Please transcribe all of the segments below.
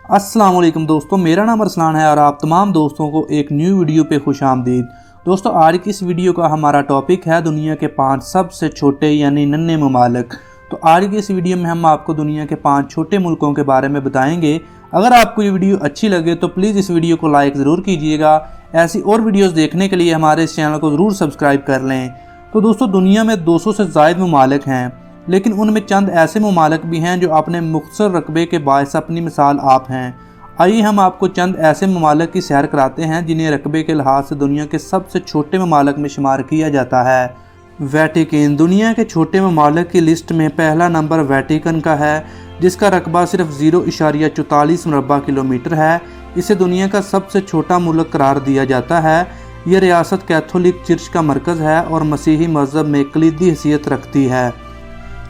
अस्सलाम वालेकुम दोस्तों, मेरा नाम अरसलान है और आप तमाम दोस्तों को एक न्यू वीडियो पे खुश आमदीद। दोस्तों, आज की इस वीडियो का हमारा टॉपिक है दुनिया के 5 सबसे छोटे यानी नन्हे ममालिक। तो आज की इस वीडियो में हम आपको दुनिया के 5 छोटे मुल्कों के बारे में बताएंगे। अगर आपको ये वीडियो अच्छी लगे तो प्लीज़ इस वीडियो को लाइक ज़रूर कीजिएगा। ऐसी और वीडियोज़ देखने के लिए हमारे इस चैनल को ज़रूर सब्सक्राइब कर लें। तो दोस्तों, दुनिया में 200 से ज़ायद ममालिक हैं, लेकिन उनमें चंद ऐसे ममालिक भी हैं जो अपने मुख्तसर रकबे के बायस अपनी मिसाल आप हैं। आइए हम आपको चंद ऐसे ममालिक की सैर कराते हैं जिन्हें रकबे के लिहाज से दुनिया के सबसे छोटे ममालिक में शुमार किया जाता है। वेटिकन दुनिया के छोटे ममालिक की लिस्ट में पहला नंबर वेटिकन का है, जिसका रकबा सिर्फ 0.44 मुरबा किलोमीटर है। इसे दुनिया का सबसे छोटा मुल्क करार दिया जाता है। यह रियासत कैथोलिक चर्च का मरकज़ है और मसीही मज़हब में कलीदी हैसियत रखती है।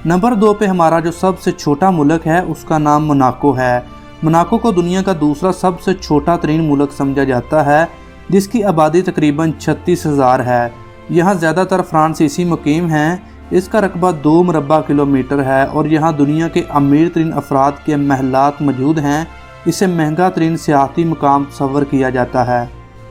नंबर 2 पे हमारा जो सबसे छोटा मुल्क है उसका नाम मोनाको है। मोनाको को दुनिया का दूसरा सबसे छोटा तरीन मुल्क समझा जाता है, जिसकी आबादी तकरीबन 36,000 है। यहाँ ज़्यादातर फ्रांसीसी मुकीम हैं। इसका रकबा 2 मुरबा किलोमीटर है और यहाँ दुनिया के अमीर तरीन अफराद के महलात मौजूद हैं। इसे महंगा तरीन सियाहती मुकाम तस्वर किया जाता है।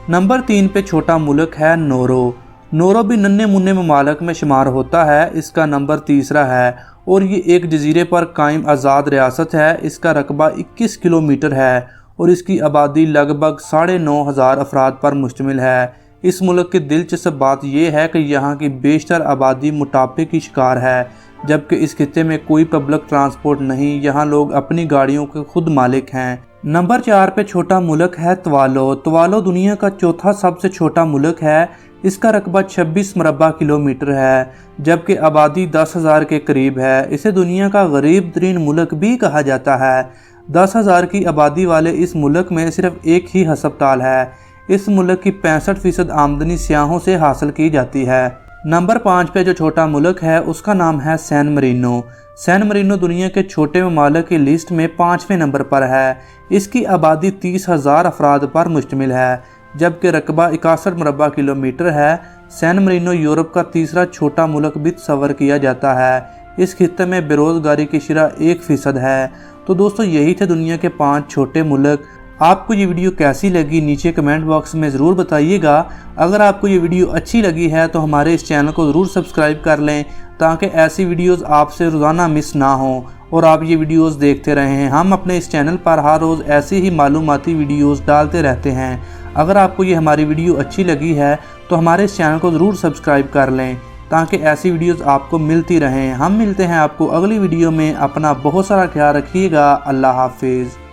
नंबर 3 पे छोटा मुल्क है नोरो। नोरो भी नन्हे मुन्ने ममालिक में शुमार होता है। इसका नंबर 3 है और ये एक जजीरे पर कायम आज़ाद रियासत है। इसका रकबा 21 किलोमीटर है और इसकी आबादी लगभग 9,500 अफराद पर मुश्तमिल है। इस मुल्क की दिलचस्प बात यह है कि यहाँ की बेशतर आबादी मोटापे की शिकार है, जबकि इस खित्ते में कोई पब्लिक ट्रांसपोर्ट नहीं। यहाँ लोग अपनी गाड़ियों के खुद मालिक हैं। नंबर 4 पे छोटा मुल्क है तुवालो। तुवालो दुनिया का चौथा सबसे छोटा मुल्क है। इसका रकबा 26 मुरबा किलोमीटर है, जबकि आबादी 10,000 के करीब है। इसे दुनिया का गरीब तरीन मुल्क भी कहा जाता है। 10,000 की आबादी वाले इस मुल्क में सिर्फ एक ही हस्पताल है। इस मुल्क की 65% आमदनी सियाहों से हासिल की जाती है। नंबर 5 पे जो छोटा मुल्क है उसका नाम है सैन मरीनो। सैन मरीनो दुनिया के छोटे ममालिक की लिस्ट में 5वें नंबर पर है। इसकी आबादी 30,000 अफराद पर मुश्तमिल है, जबकि रकबा 61 मुरबा किलोमीटर है। सैन मरीनो यूरोप का तीसरा छोटा मुल्क भी तस्वर किया जाता है। इस खित्ते में बेरोज़गारी की शरह 1% है। तो दोस्तों, यही थे दुनिया के 5 छोटे मुल्क। आपको ये वीडियो कैसी लगी नीचे कमेंट बॉक्स में ज़रूर बताइएगा। अगर आपको ये वीडियो अच्छी लगी है तो हमारे इस चैनल को ज़रूर सब्सक्राइब कर लें, ताकि ऐसी वीडियोस आपसे रोज़ाना मिस ना हो और आप ये वीडियोस देखते रहें। हम अपने इस चैनल पर हर रोज़ ऐसी ही मालूमाती वीडियोस डालते रहते हैं। अगर आपको ये हमारी वीडियो अच्छी लगी है तो हमारे इस चैनल को ज़रूर सब्सक्राइब कर लें, ताकि ऐसी वीडियोस आपको मिलती रहें। हम मिलते हैं आपको अगली वीडियो में। अपना बहुत सारा ख्याल रखिएगा। अल्लाह हाफिज़।